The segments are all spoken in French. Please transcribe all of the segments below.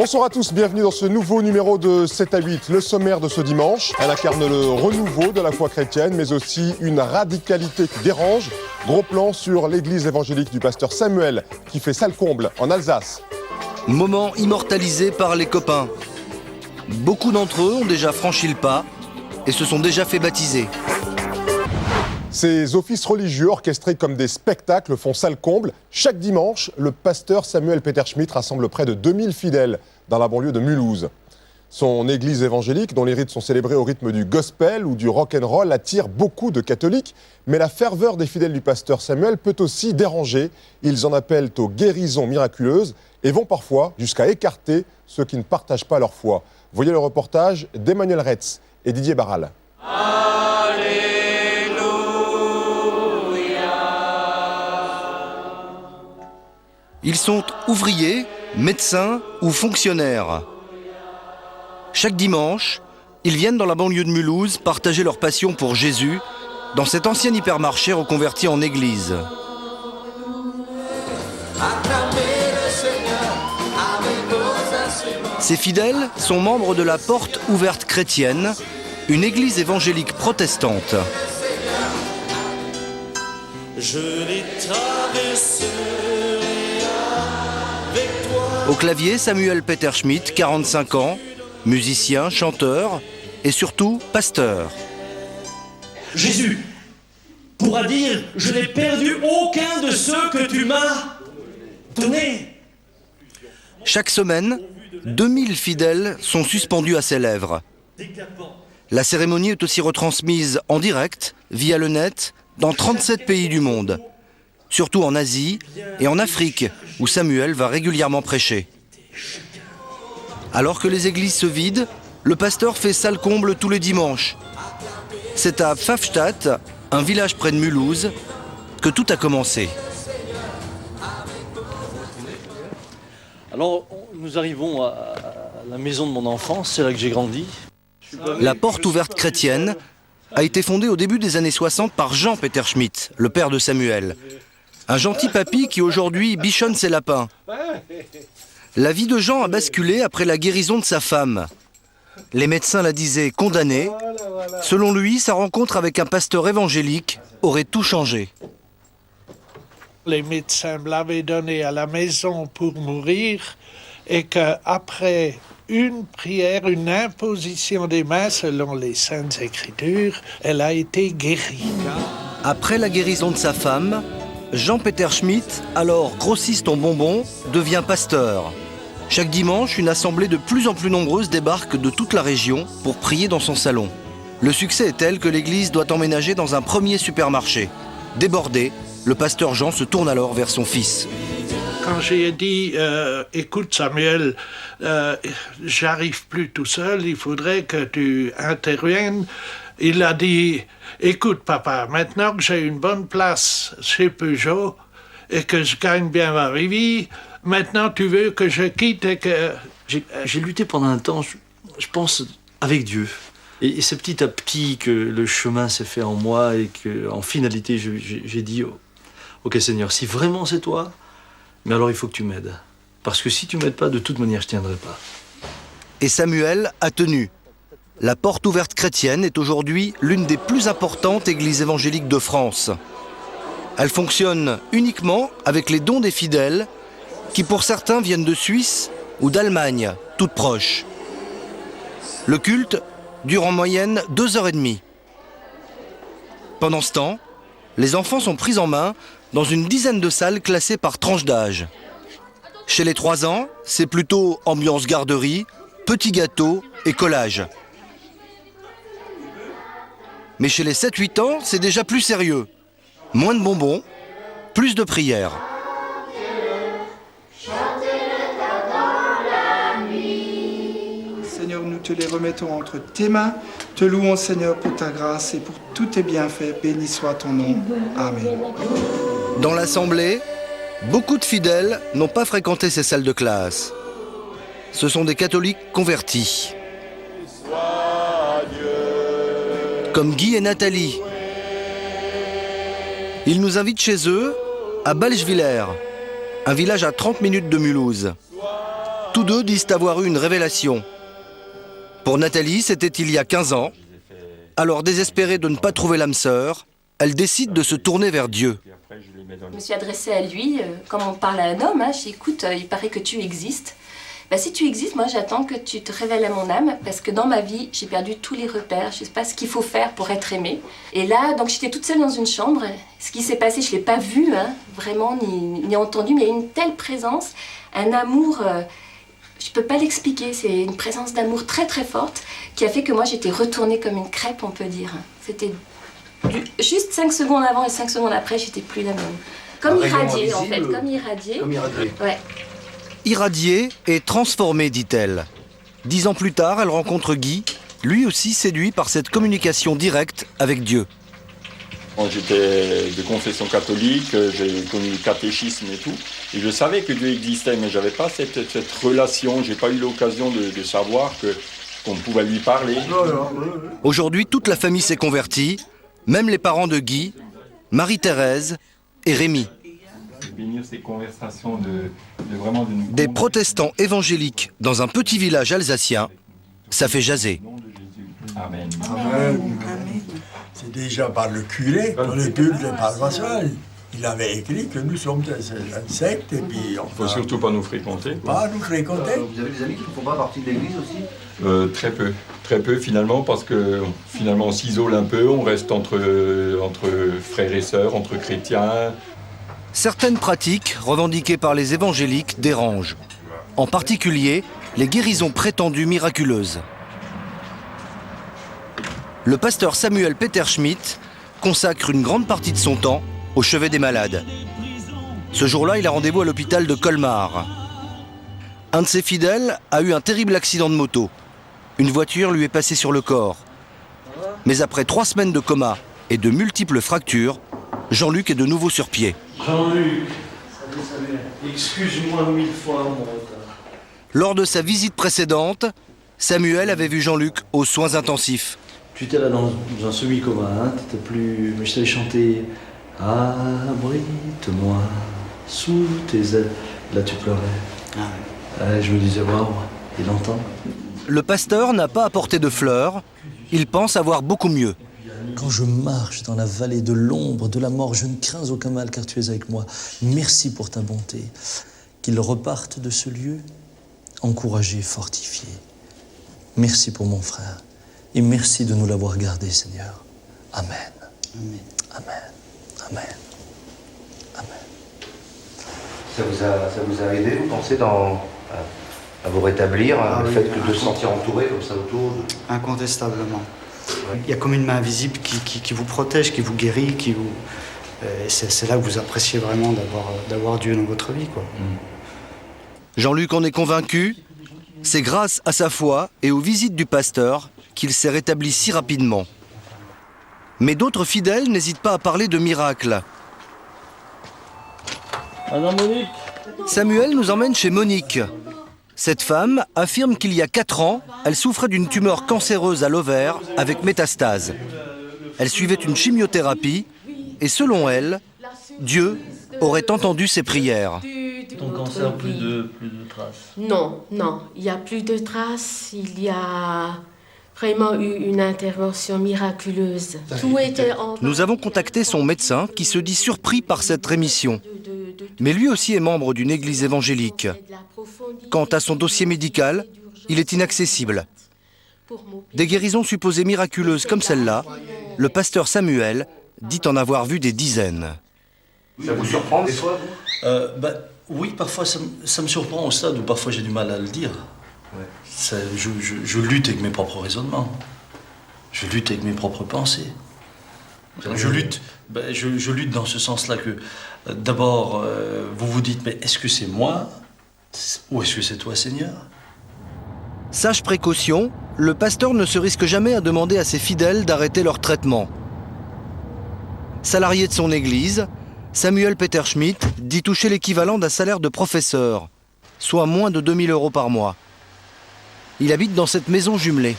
Bonsoir à tous, bienvenue dans ce nouveau numéro de 7 à 8. Le sommaire de ce dimanche, elle incarne le renouveau de la foi chrétienne, mais aussi une radicalité qui dérange. Gros plan sur l'église évangélique du pasteur Samuel, qui fait salle comble en Alsace. Moment immortalisé par les copains. Beaucoup d'entre eux ont déjà franchi le pas et se sont déjà fait baptiser. Ces offices religieux orchestrés comme des spectacles font salle comble. Chaque dimanche, le pasteur Samuel Peter Schmidt rassemble près de 2000 fidèles dans la banlieue de Mulhouse. Son église évangélique, dont les rites sont célébrés au rythme du gospel ou du rock'n'roll, attire beaucoup de catholiques. Mais la ferveur des fidèles du pasteur Samuel peut aussi déranger. Ils en appellent aux guérisons miraculeuses et vont parfois jusqu'à écarter ceux qui ne partagent pas leur foi. Voyez le reportage d'Emmanuel Retz et Didier Barral. Ils sont ouvriers, médecins ou fonctionnaires. Chaque dimanche, ils viennent dans la banlieue de Mulhouse partager leur passion pour Jésus dans cet ancien hypermarché reconverti en église. Ces fidèles sont membres de la Porte ouverte chrétienne, une église évangélique protestante. Au clavier, Samuel Peter Schmidt, 45 ans, musicien, chanteur et surtout pasteur. Jésus pourra dire « Je n'ai perdu aucun de ceux que tu m'as donnés ». Chaque semaine, 2000 fidèles sont suspendus à ses lèvres. La cérémonie est aussi retransmise en direct, via le net, dans 37 pays du monde. Surtout en Asie et en Afrique, où Samuel va régulièrement prêcher. Alors que les églises se vident, le pasteur fait salle comble tous les dimanches. C'est à Pfaffstadt, un village près de Mulhouse, que tout a commencé. Alors, nous arrivons à la maison de mon enfance, c'est là que j'ai grandi. La Porte ouverte chrétienne a été fondée au début des années 60 par Jean Peter Schmidt, le père de Samuel. Un gentil papy qui aujourd'hui bichonne ses lapins. La vie de Jean a basculé après la guérison de sa femme. Les médecins la disaient condamnée. Selon lui, sa rencontre avec un pasteur évangélique aurait tout changé. Les médecins me l'avaient donné à la maison pour mourir et qu'après une prière, une imposition des mains selon les Saintes Écritures, elle a été guérie. Après la guérison de sa femme, Jean Peter Schmidt, alors grossiste en bonbons, devient pasteur. Chaque dimanche, une assemblée de plus en plus nombreuse débarque de toute la région pour prier dans son salon. Le succès est tel que l'église doit emménager dans un premier supermarché. Débordé, le pasteur Jean se tourne alors vers son fils. Quand j'ai dit « Écoute Samuel, j'arrive plus tout seul, il faudrait que tu interviennes », il a dit « Écoute papa, maintenant que j'ai une bonne place chez Peugeot et que je gagne bien ma vie, maintenant tu veux que je quitte et que... » J'ai lutté pendant un temps, je pense, avec Dieu. Et c'est petit à petit que le chemin s'est fait en moi et qu'en finalité, j'ai dit « Ok Seigneur, si vraiment c'est toi, mais alors il faut que tu m'aides. Parce que si tu m'aides pas, de toute manière, je tiendrai pas. » Et Samuel a tenu. La Porte ouverte chrétienne est aujourd'hui l'une des plus importantes églises évangéliques de France. Elle fonctionne uniquement avec les dons des fidèles qui pour certains viennent de Suisse ou d'Allemagne, toutes proches. Le culte dure en moyenne 2h30. Pendant ce temps, les enfants sont pris en main dans une dizaine de salles classées par tranche d'âge. Chez les 3 ans, c'est plutôt ambiance garderie, petits gâteaux et collage. Mais chez les 7-8 ans, c'est déjà plus sérieux. Moins de bonbons, plus de prières. Seigneur, nous te les remettons entre tes mains. Te louons, Seigneur, pour ta grâce et pour tous tes bienfaits. Béni soit ton nom. Amen. Dans l'assemblée, beaucoup de fidèles n'ont pas fréquenté ces salles de classe. Ce sont des catholiques convertis. Comme Guy et Nathalie. Ils nous invitent chez eux, à Balchwiller, un village à 30 minutes de Mulhouse. Tous deux disent avoir eu une révélation. Pour Nathalie, c'était il y a 15 ans. Alors désespérée de ne pas trouver l'âme sœur, elle décide de se tourner vers Dieu. Je me suis adressée à lui, comme on parle à un homme, hein, j'ai dit, écoute, il paraît que tu existes. Ben, si tu existes, moi j'attends que tu te révèles à mon âme, parce que dans ma vie, j'ai perdu tous les repères, je ne sais pas ce qu'il faut faire pour être aimée. Et là, donc j'étais toute seule dans une chambre, ce qui s'est passé, je ne l'ai pas vu, hein, vraiment, ni entendu, mais il y a une telle présence, un amour, je ne peux pas l'expliquer, c'est une présence d'amour très très forte, qui a fait que moi j'étais retournée comme une crêpe, on peut dire. C'était juste 5 secondes avant et 5 secondes après, j'étais plus la même. Comme irradiée en fait, comme irradiée. Ouais. Irradiée et transformée, dit-elle. 10 ans plus tard, elle rencontre Guy, lui aussi séduit par cette communication directe avec Dieu. J'étais de confession catholique, j'ai connu le catéchisme et tout, et je savais que Dieu existait, mais je n'avais pas cette relation, j'ai pas eu l'occasion de savoir qu'on pouvait lui parler. Aujourd'hui, toute la famille s'est convertie, même les parents de Guy, Marie-Thérèse et Rémi. Ces conversations Des protestants évangéliques dans un petit village alsacien, ça fait jaser. Amen. Amen. C'est déjà par le curé, dans le bulle de paroissial. Il avait écrit que nous sommes une secte et puis Il ne faut surtout pas nous fréquenter. Pas nous fréquenter. Vous avez des amis qui ne font pas partie de l'église aussi? Très peu finalement, parce que finalement on s'isole un peu, on reste entre frères et sœurs, entre chrétiens. Certaines pratiques revendiquées par les évangéliques dérangent. En particulier, les guérisons prétendues miraculeuses. Le pasteur Samuel Peter Schmidt consacre une grande partie de son temps au chevet des malades. Ce jour-là, il a rendez-vous à l'hôpital de Colmar. Un de ses fidèles a eu un terrible accident de moto. Une voiture lui est passée sur le corps. Mais après 3 semaines de coma et de multiples fractures, Jean-Luc est de nouveau sur pied. Jean-Luc, excuse-moi 1000 fois mon retard. Lors de sa visite précédente, Samuel avait vu Jean-Luc aux soins intensifs. Tu étais là dans un semi-coma, hein, t'étais plus... Mais je t'avais chanté « Abrite-moi sous tes ailes ». Là, tu pleurais. Je me disais « Waouh, il entend ». Le pasteur n'a pas apporté de fleurs. Il pense avoir beaucoup mieux. Quand je marche dans la vallée de l'ombre de la mort, je ne crains aucun mal car tu es avec moi. Merci pour ta bonté. Qu'ils repartent de ce lieu, encouragés, fortifiés. Merci pour mon frère. Et merci de nous l'avoir gardé, Seigneur. Amen. Amen. Amen. Amen. Amen. Ça vous a aidé, vous pensez, à vous rétablir, le fait de se sentir entouré comme ça autour Incontestablement. Il y a comme une main invisible qui vous protège, qui vous guérit, c'est là que vous appréciez vraiment d'avoir Dieu dans votre vie, quoi. Jean-Luc en est convaincu. C'est grâce à sa foi et aux visites du pasteur qu'il s'est rétabli si rapidement. Mais d'autres fidèles n'hésitent pas à parler de miracles. Madame Monique. Samuel nous emmène chez Monique. Cette femme affirme qu'il y a 4 ans, elle souffrait d'une tumeur cancéreuse à l'ovaire avec métastase. Elle suivait une chimiothérapie et selon elle, Dieu aurait entendu ses prières. Ton cancer, plus de traces? Non, il n'y a plus de traces. Il y a vraiment eu une intervention miraculeuse. Tout était en... Nous avons contacté son médecin qui se dit surpris par cette rémission. Mais lui aussi est membre d'une église évangélique. Quant à son dossier médical, il est inaccessible. Des guérisons supposées miraculeuses comme celle-là, le pasteur Samuel dit en avoir vu des dizaines. Ça vous surprend des fois, vous? Oui, parfois ça me surprend au stade où parfois j'ai du mal à le dire. Ouais. Je lutte avec mes propres raisonnements. Je lutte avec mes propres pensées. Je lutte dans ce sens-là que, d'abord, vous vous dites, mais est-ce que c'est moi ou est-ce que c'est toi, Seigneur? Sage précaution, le pasteur ne se risque jamais à demander à ses fidèles d'arrêter leur traitement. Salarié de son église, Samuel Peter Schmidt dit toucher l'équivalent d'un salaire de professeur, soit moins de 2000 € par mois. Il habite dans cette maison jumelée.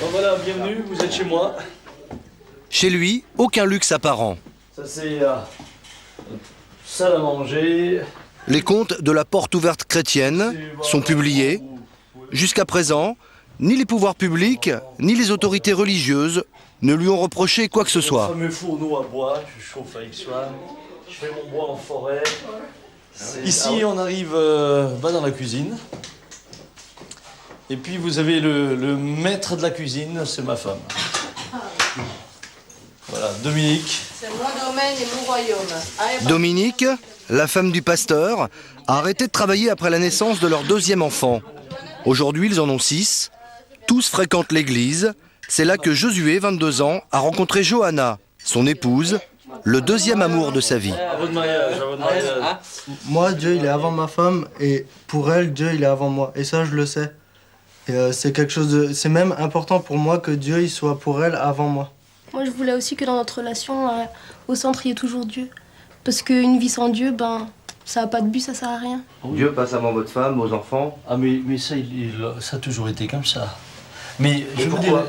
Bon voilà, bienvenue, vous êtes chez moi. Chez lui, aucun luxe apparent. Ça c'est salle à manger, Les comptes de la porte ouverte chrétienne sont publiés. Jusqu'à présent, ni les pouvoirs publics, ni les autorités religieuses ne lui ont reproché quoi que ce soit. Le fameux fourneau à bois, je chauffe avec soi, je fais mon bois en forêt. Ici, on arrive dans la cuisine. Et puis, vous avez le maître de la cuisine, c'est ma femme. Voilà, Dominique. C'est mon domaine et mon royaume. Dominique, la femme du pasteur, a arrêté de travailler après la naissance de leur deuxième enfant. Aujourd'hui, ils en ont 6. Tous fréquentent l'église. C'est là que Josué, 22 ans, a rencontré Johanna, son épouse, le deuxième amour de sa vie. À votre mariage, à votre mariage. Moi, Dieu, il est avant ma femme, et pour elle, Dieu, il est avant moi. Et ça, je le sais. Et c'est quelque chose de... C'est même important pour moi que Dieu, il soit pour elle avant moi. Moi, je voulais aussi que dans notre relation, au centre, il y ait toujours Dieu. Parce qu'une vie sans Dieu, ça n'a pas de but, ça sert à rien. Dieu passe avant votre femme, vos enfants. Ah mais ça, ça a toujours été comme ça. Mais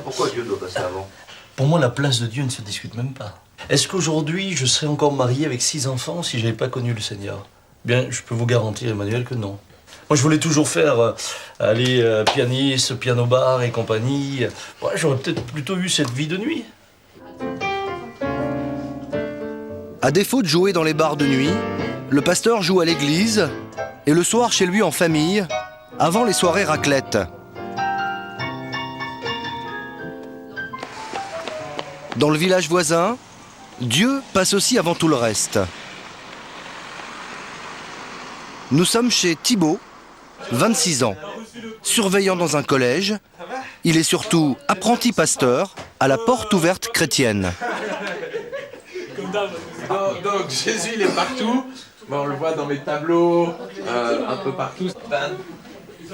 pourquoi Dieu doit passer avant? Pour moi, la place de Dieu ne se discute même pas. Est-ce qu'aujourd'hui, je serais encore marié avec 6 enfants si je n'avais pas connu le Seigneur? Bien, je peux vous garantir, Emmanuel, que non. Moi, je voulais toujours faire pianiste, piano-bar et compagnie. Ouais, j'aurais peut-être plutôt eu cette vie de nuit. À défaut de jouer dans les bars de nuit, le pasteur joue à l'église et le soir chez lui en famille, avant les soirées raclette. Dans le village voisin, Dieu passe aussi avant tout le reste. Nous sommes chez Thibaut, 26 ans, surveillant dans un collège. Il est surtout apprenti pasteur à la porte ouverte chrétienne. Donc Jésus, il est partout. On le voit dans mes tableaux, un peu partout.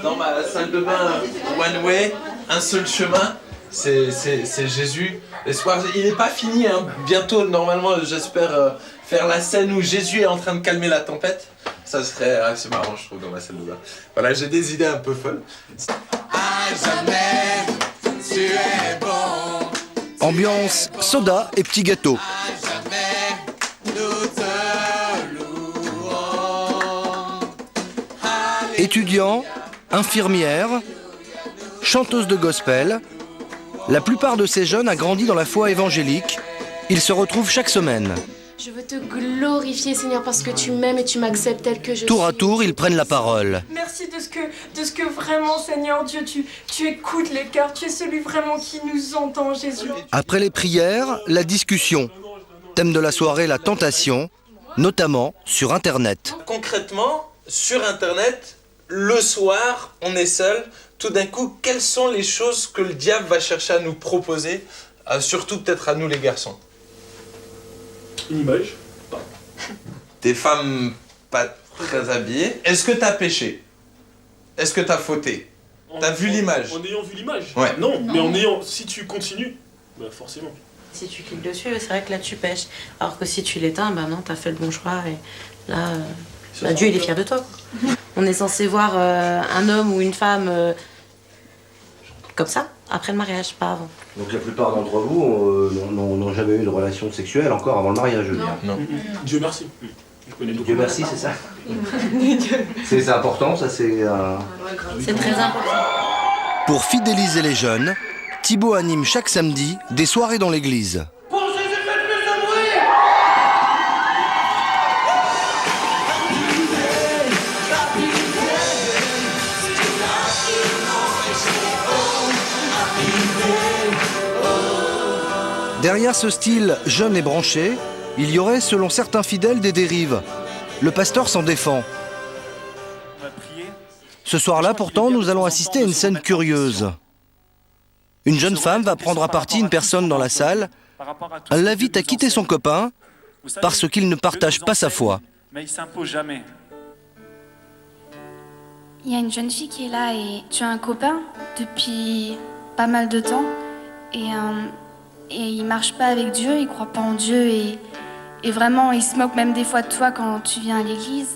Dans ma salle de bain, one way, un seul chemin, c'est Jésus. Le soir, il n'est pas fini, hein. Bientôt, normalement, j'espère faire la scène où Jésus est en train de calmer la tempête. Ça serait assez marrant, je trouve, dans ma salle de bain. Voilà, j'ai des idées un peu folles. À jamais, tu es bon. Ambiance soda et petits gâteaux. Étudiants, infirmières, chanteuses de gospel, la plupart de ces jeunes a grandi dans la foi évangélique. Ils se retrouvent chaque semaine. Je veux te glorifier, Seigneur, parce que tu m'aimes et tu m'acceptes tel que je suis. Tour à tour, ils prennent la parole. Merci de ce que vraiment, Seigneur Dieu, tu écoutes les cœurs. Tu es celui vraiment qui nous entend, Jésus. Après les prières, la discussion. Thème de la soirée, la tentation, notamment sur Internet. Concrètement, sur Internet, le soir, on est seul. Tout d'un coup, quelles sont les choses que le diable va chercher à nous proposer, surtout peut-être à nous les garçons? Une image. Des femmes pas très habillées. Est-ce que t'as péché? Est-ce que t'as fauté? T'as vu l'image? En ayant vu l'image? Ouais. Non, mais en ayant... Si tu continues, forcément. Si tu cliques dessus, c'est vrai que là tu pêches. Alors que si tu l'éteins, non, t'as fait le bon choix et là, Dieu il est fier de toi. On est censé voir un homme ou une femme comme ça, après le mariage, pas avant. Donc la plupart d'entre vous n'ont jamais eu de relation sexuelle encore avant le mariage, je veux dire. Non. Dieu merci. Je connais Dieu merci, c'est ça. C'est important, ça c'est... C'est très important. Pour fidéliser les jeunes, Thibaut anime chaque samedi des soirées dans l'église. Derrière ce style jeune et branché, il y aurait, selon certains fidèles, des dérives. Le pasteur s'en défend. Ce soir-là, pourtant, nous allons assister à une scène curieuse. Une jeune femme va prendre à partie une personne dans la salle. Elle l'invite à quitter son copain parce qu'il ne partage pas sa foi. Mais il s'impose jamais. Il y a une jeune fille qui est là et tu as un copain depuis pas mal de temps et il marche pas avec Dieu, il croit pas en Dieu et vraiment il se moque même des fois de toi quand tu viens à l'église.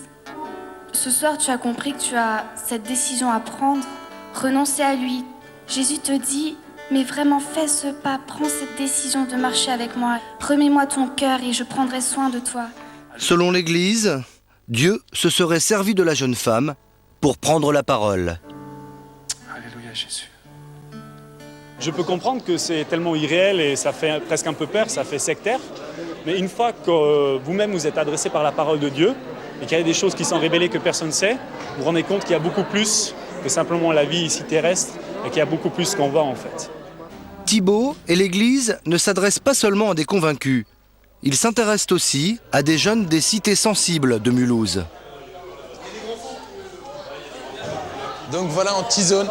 Ce soir tu as compris que tu as cette décision à prendre, renoncer à lui. Jésus te dit, mais vraiment fais ce pas, prends cette décision de marcher avec moi. Remets-moi ton cœur et je prendrai soin de toi. Selon l'Église, Dieu se serait servi de la jeune femme pour prendre la parole. Alléluia Jésus. Je peux comprendre que c'est tellement irréel et ça fait presque un peu peur, ça fait sectaire. Mais une fois que vous-même vous êtes adressé par la parole de Dieu et qu'il y a des choses qui sont révélées que personne ne sait, vous vous rendez compte qu'il y a beaucoup plus que simplement la vie ici terrestre et qu'il y a beaucoup plus qu'on voit en fait. Thibaut et l'Église ne s'adressent pas seulement à des convaincus. Ils s'intéressent aussi à des jeunes des cités sensibles de Mulhouse. Donc voilà Antizone.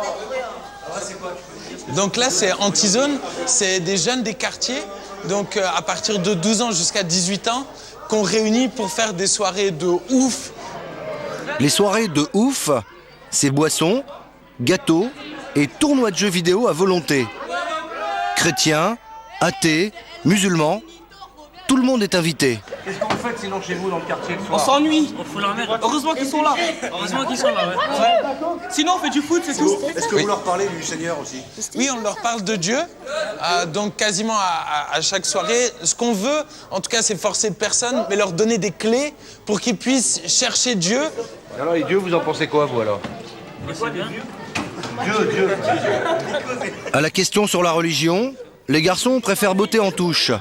Donc là c'est Antizone, c'est des jeunes des quartiers, donc à partir de 12 ans jusqu'à 18 ans, qu'on réunit pour faire des soirées de ouf. Les soirées de ouf, c'est boissons, gâteaux et tournois de jeux vidéo à volonté. Chrétiens, athées, musulmans, tout le monde est invité. Qu'est-ce que vous faites sinon chez vous dans le quartier le soir? On s'ennuie. On fout la merde. Heureusement qu'ils sont là. Heureusement qu'ils sont là, ouais. Sinon on fait du foot, c'est tout. Est-ce que vous leur parlez du Seigneur aussi? Oui, on leur parle de Dieu, donc quasiment à chaque soirée. Ce qu'on veut, en tout cas, c'est forcer personne, mais leur donner des clés pour qu'ils puissent chercher Dieu. Alors, et Dieu, vous en pensez quoi, vous, alors? C'est bien. Dieu. À la question sur la religion, les garçons préfèrent botter en touche.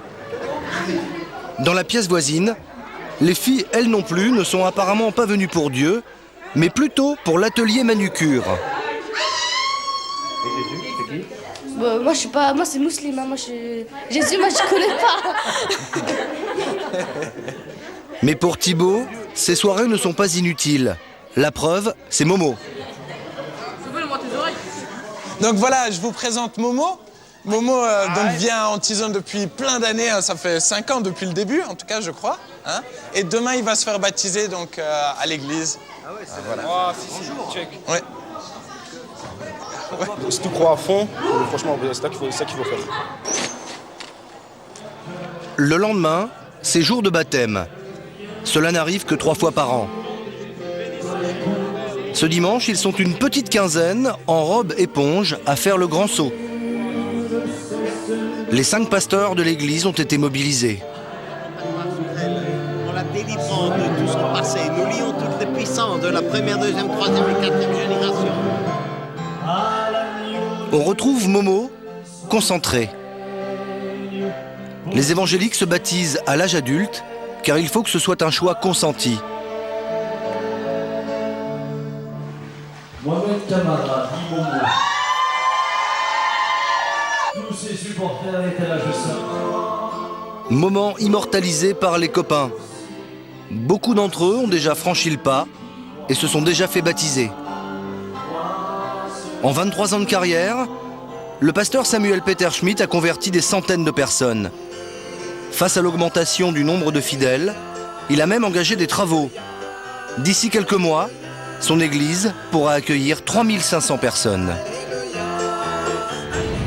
Dans la pièce voisine, les filles, elles non plus, ne sont apparemment pas venues pour Dieu, mais plutôt pour l'atelier manucure. Et Jésus, c'est qui? Bah, moi, je suis pas. Moi, c'est musulman. Moi, Jésus, moi, je connais pas. Mais pour Thibaut, ces soirées ne sont pas inutiles. La preuve, c'est Momo. Donc voilà, je vous présente Momo. Momo donc vient à Antizone depuis plein d'années, ça fait 5 ans depuis le début, en tout cas, je crois. Hein. Et demain, il va se faire baptiser donc, à l'église. Ah ouais, c'est voilà. Oh, check. Ouais. Si tu crois à fond, franchement, c'est ça qu'il faut faire. Le lendemain, c'est jour de baptême. Cela n'arrive que 3 fois par an. Ce dimanche, ils sont une petite quinzaine en robe éponge à faire le grand saut. Les 5 pasteurs de l'église ont été mobilisés. Pour la délivrance de tout son passé, nous lions toutes les puissances de la première, deuxième, troisième et quatrième génération. On retrouve Momo, concentré. Les évangéliques se baptisent à l'âge adulte, car il faut que ce soit un choix consenti. Mohamed Camara, dit Momo. Tous ses supporters étaient à l'âge de 5 ans. Moment immortalisé par les copains. Beaucoup d'entre eux ont déjà franchi le pas et se sont déjà fait baptiser. En 23 ans de carrière, le pasteur Samuel Peter Schmidt a converti des centaines de personnes. Face à l'augmentation du nombre de fidèles, il a même engagé des travaux. D'ici quelques mois, son église pourra accueillir 3500 personnes.